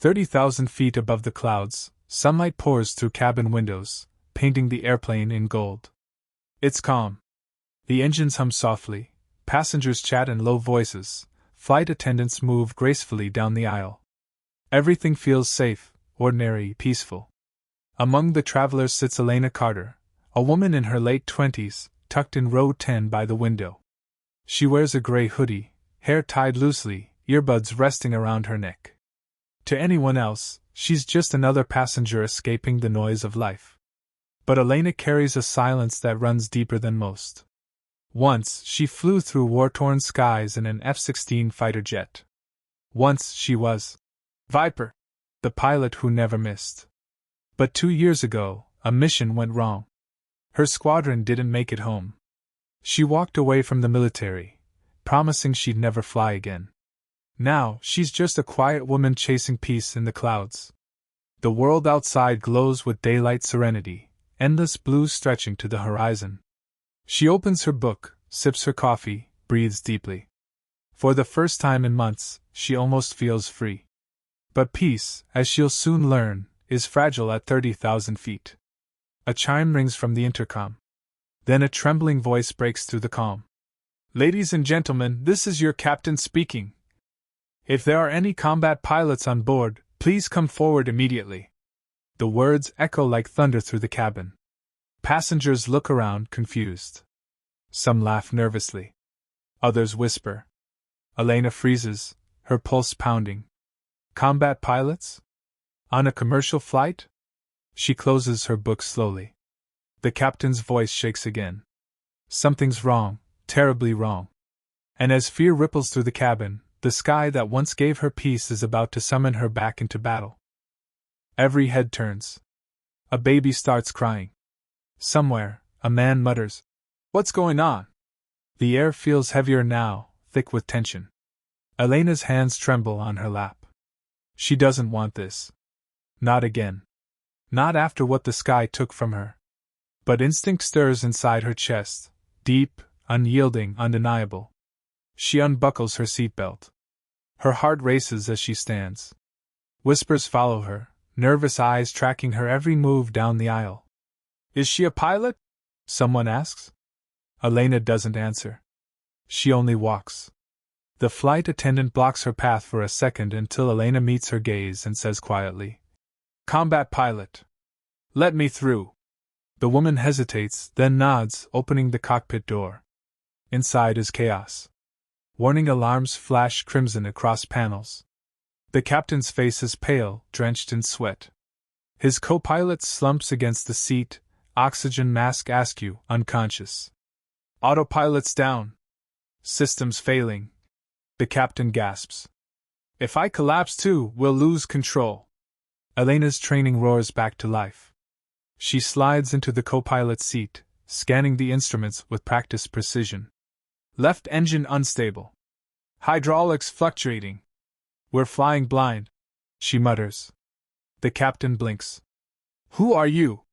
30,000 feet above the clouds, sunlight pours through cabin windows, painting the airplane in gold. It's calm. The engines hum softly, passengers chat in low voices, flight attendants move gracefully down the aisle. Everything feels safe, ordinary, peaceful. Among the travelers sits Elena Carter, a woman in her late 20s, tucked in row 10 by the window. She wears a gray hoodie, hair tied loosely, earbuds resting around her neck. To anyone else, she's just another passenger escaping the noise of life. But Elena carries a silence that runs deeper than most. Once, she flew through war-torn skies in an F-16 fighter jet. Once, she was Viper, the pilot who never missed. But 2 years ago, a mission went wrong. Her squadron didn't make it home. She walked away from the military, promising she'd never fly again. Now, she's just a quiet woman chasing peace in the clouds. The world outside glows with daylight serenity, endless blue stretching to the horizon. She opens her book, sips her coffee, breathes deeply. For the first time in months, she almost feels free. But peace, as she'll soon learn, is fragile at 30,000 feet. A chime rings from the intercom. Then a trembling voice breaks through the calm. "Ladies and gentlemen, this is your captain speaking. If there are any combat pilots on board, please come forward immediately." The words echo like thunder through the cabin. Passengers look around, confused. Some laugh nervously. Others whisper. Elena freezes, her pulse pounding. Combat pilots? On a commercial flight? She closes her book slowly. The captain's voice shakes again. Something's wrong, terribly wrong. And as fear ripples through the cabin, the sky that once gave her peace is about to summon her back into battle. Every head turns. A baby starts crying. Somewhere, a man mutters, "What's going on?" The air feels heavier now, thick with tension. Elena's hands tremble on her lap. She doesn't want this. Not again. Not after what the sky took from her. But instinct stirs inside her chest, deep, unyielding, undeniable. She unbuckles her seatbelt. Her heart races as she stands. Whispers follow her, nervous eyes tracking her every move down the aisle. "Is she a pilot?" someone asks. Elena doesn't answer. She only walks. The flight attendant blocks her path for a second until Elena meets her gaze and says quietly, "Combat pilot. Let me through." The woman hesitates, then nods, opening the cockpit door. Inside is chaos. Warning alarms flash crimson across panels. The captain's face is pale, drenched in sweat. His co-pilot slumps against the seat, oxygen mask askew, unconscious. "Autopilot's down. Systems failing." The captain gasps. "If I collapse too, we'll lose control." Elena's training roars back to life. She slides into the co-pilot's seat, scanning the instruments with practiced precision. Left engine unstable. Hydraulics fluctuating. "We're flying blind," she mutters. The captain blinks. "Who are you?"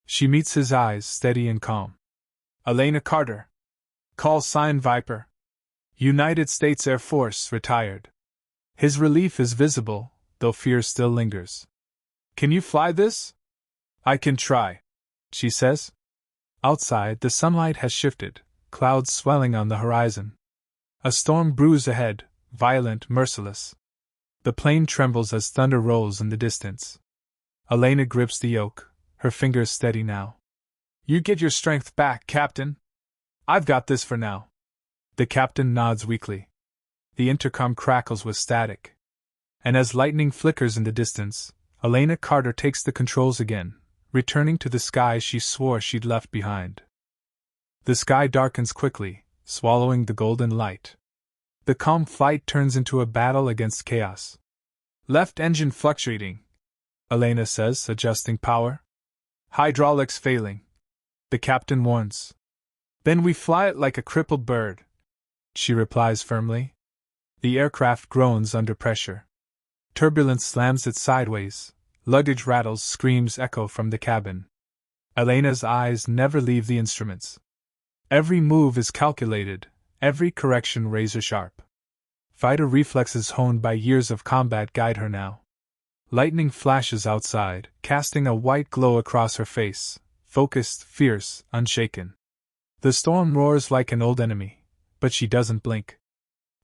She meets his eyes, steady and calm. "Elena Carter. Call sign Viper. United States Air Force, retired." His relief is visible, though fear still lingers. "Can you fly this?" "I can try," she says. Outside, the sunlight has shifted, clouds swelling on the horizon. A storm brews ahead, violent, merciless. The plane trembles as thunder rolls in the distance. Elena grips the yoke, her fingers steady now. "You get your strength back, Captain. I've got this for now." The captain nods weakly. The intercom crackles with static. And as lightning flickers in the distance, Elena Carter takes the controls again, returning to the sky she swore she'd left behind. The sky darkens quickly, swallowing the golden light. The calm flight turns into a battle against chaos. "Left engine fluctuating," Elena says, adjusting power. "Hydraulics failing," the captain warns. "Then we fly it like a crippled bird," she replies firmly. The aircraft groans under pressure. Turbulence slams it sideways, luggage rattles, screams echo from the cabin. Elena's eyes never leave the instruments. Every move is calculated, every correction razor sharp. Fighter reflexes honed by years of combat guide her now. Lightning flashes outside, casting a white glow across her face, focused, fierce, unshaken. The storm roars like an old enemy, but she doesn't blink.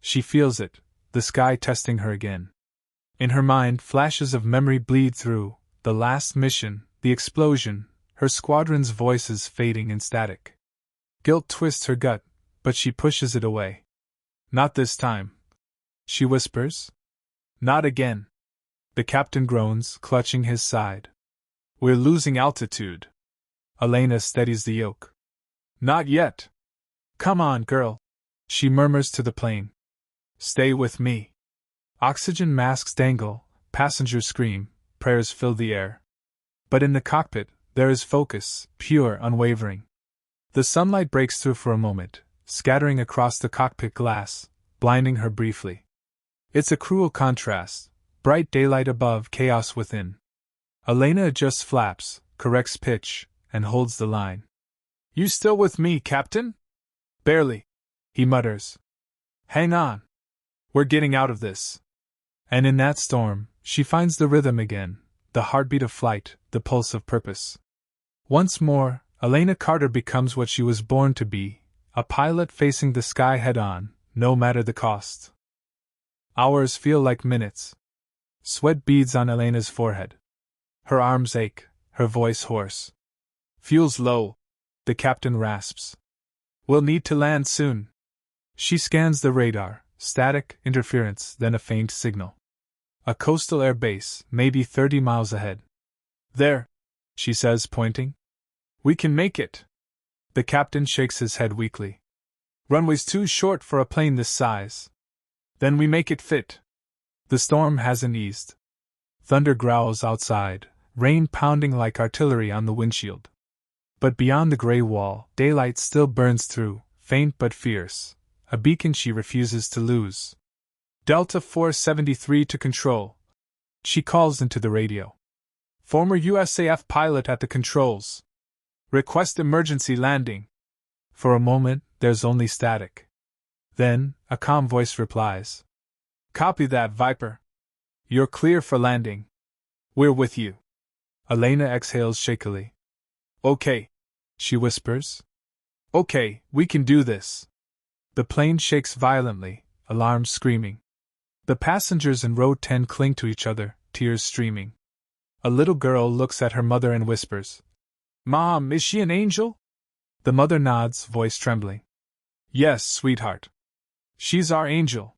She feels it, the sky testing her again. In her mind, flashes of memory bleed through, the last mission, the explosion, her squadron's voices fading in static. Guilt twists her gut, but she pushes it away. Not this time, she whispers. Not again. The captain groans, clutching his side. We're losing altitude. Elena steadies the yoke. Not yet. Come on, girl, she murmurs to the plane. Stay with me. Oxygen masks dangle, passengers scream, prayers fill the air. But in the cockpit, there is focus, pure, unwavering. The sunlight breaks through for a moment, scattering across the cockpit glass, blinding her briefly. It's a cruel contrast, bright daylight above, chaos within. Elena adjusts flaps, corrects pitch, and holds the line. You still with me, Captain? Barely, he mutters. Hang on. We're getting out of this. And in that storm, she finds the rhythm again, the heartbeat of flight, the pulse of purpose. Once more, Elena Carter becomes what she was born to be, a pilot facing the sky head-on, no matter the cost. Hours feel like minutes. Sweat beads on Elena's forehead. Her arms ache, her voice hoarse. Fuel's low, the captain rasps. We'll need to land soon. She scans the radar, static, interference, then a faint signal. A coastal air base, maybe 30 miles ahead. There, she says, pointing. We can make it. The captain shakes his head weakly. Runway's too short for a plane this size. Then we make it fit. The storm hasn't eased. Thunder growls outside, rain pounding like artillery on the windshield. But beyond the gray wall, daylight still burns through, faint but fierce, a beacon she refuses to lose. Delta 473 to control. She calls into the radio. Former USAF pilot at the controls. Request emergency landing. For a moment, there's only static. Then, a calm voice replies. Copy that, Viper. You're clear for landing. We're with you. Elena exhales shakily. Okay, she whispers. Okay, we can do this. The plane shakes violently, alarms screaming. The passengers in row 10 cling to each other, tears streaming. A little girl looks at her mother and whispers, Mom, is she an angel? The mother nods, voice trembling. Yes, sweetheart. She's our angel.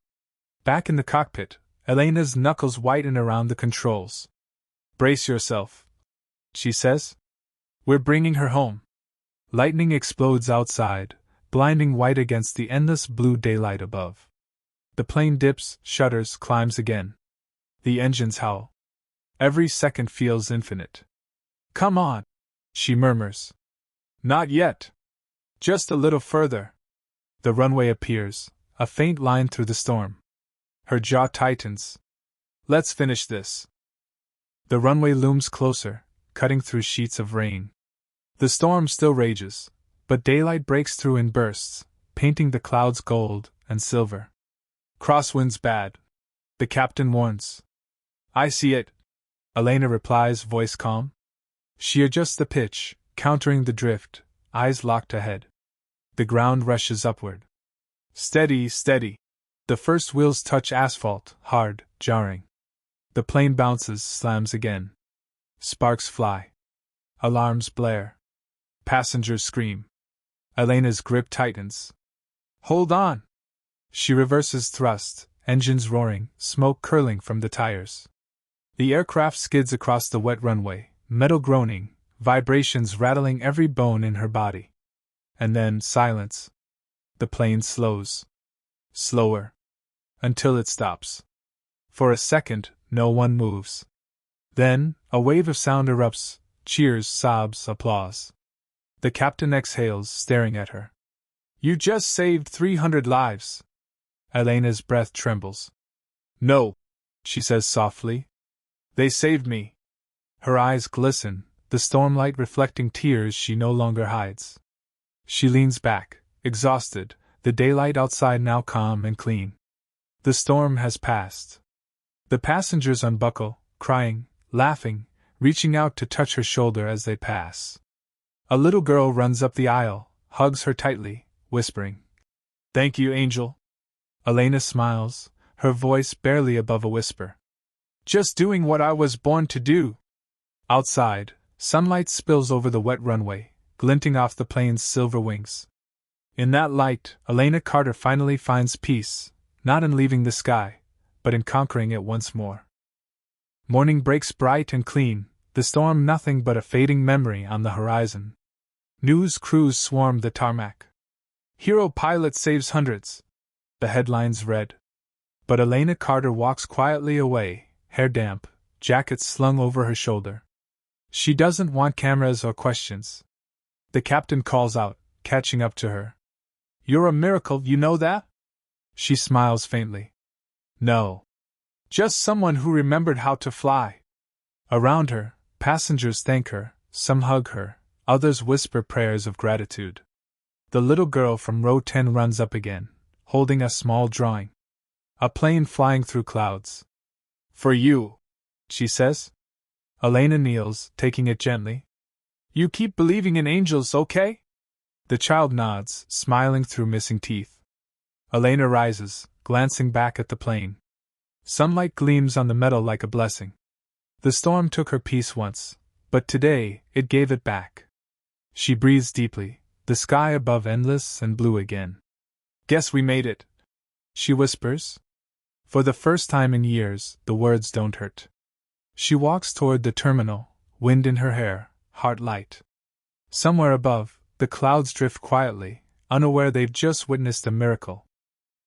Back in the cockpit, Elena's knuckles whiten around the controls. Brace yourself, she says. We're bringing her home. Lightning explodes outside, blinding white against the endless blue daylight above. The plane dips, shudders, climbs again. The engines howl. Every second feels infinite. Come on, she murmurs. Not yet. Just a little further. The runway appears, a faint line through the storm. Her jaw tightens. Let's finish this. The runway looms closer, cutting through sheets of rain. The storm still rages, but daylight breaks through in bursts, painting the clouds gold and silver. Crosswind's bad, the captain warns. I see it, Elena replies, voice calm. She adjusts the pitch, countering the drift, eyes locked ahead. The ground rushes upward. Steady, steady. The first wheels touch asphalt, hard, jarring. The plane bounces, slams again. Sparks fly. Alarms blare. Passengers scream. Elena's grip tightens. Hold on! She reverses thrust, engines roaring, smoke curling from the tires. The aircraft skids across the wet runway, metal groaning, vibrations rattling every bone in her body. And then silence. The plane slows. Slower. Until it stops. For a second, no one moves. Then, a wave of sound erupts, cheers, sobs, applause. The captain exhales, staring at her. You just saved 300 lives. Elena's breath trembles. No, she says softly. They saved me. Her eyes glisten, the stormlight reflecting tears she no longer hides. She leans back, exhausted, the daylight outside now calm and clean. The storm has passed. The passengers unbuckle, crying, laughing, reaching out to touch her shoulder as they pass. A little girl runs up the aisle, hugs her tightly, whispering, "Thank you, Angel." Elena smiles, her voice barely above a whisper. "Just doing what I was born to do." Outside, sunlight spills over the wet runway, glinting off the plane's silver wings. In that light, Elena Carter finally finds peace, not in leaving the sky, but in conquering it once more. Morning breaks bright and clean, the storm nothing but a fading memory on the horizon. News crews swarm the tarmac. "Hero pilot saves hundreds," the headlines read. But Elena Carter walks quietly away, hair damp, jacket slung over her shoulder. She doesn't want cameras or questions. The captain calls out, catching up to her. "You're a miracle, you know that?" She smiles faintly. "No. Just someone who remembered how to fly." Around her, passengers thank her, some hug her, others whisper prayers of gratitude. The little girl from row 10 runs up again, holding a small drawing. A plane flying through clouds. "For you," she says. Elena kneels, taking it gently. "You keep believing in angels, okay?" The child nods, smiling through missing teeth. Elena rises, glancing back at the plane. Sunlight gleams on the metal like a blessing. The storm took her peace once, but today it gave it back. She breathes deeply, the sky above endless and blue again. "Guess we made it," she whispers. For the first time in years, the words don't hurt. She walks toward the terminal, wind in her hair, heart light. Somewhere above, the clouds drift quietly, unaware they've just witnessed a miracle.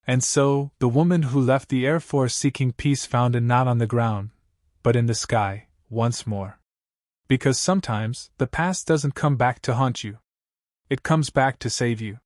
And so, the woman who left the Air Force seeking peace found it not on the ground, but in the sky, once more. Because sometimes, the past doesn't come back to haunt you. It comes back to save you.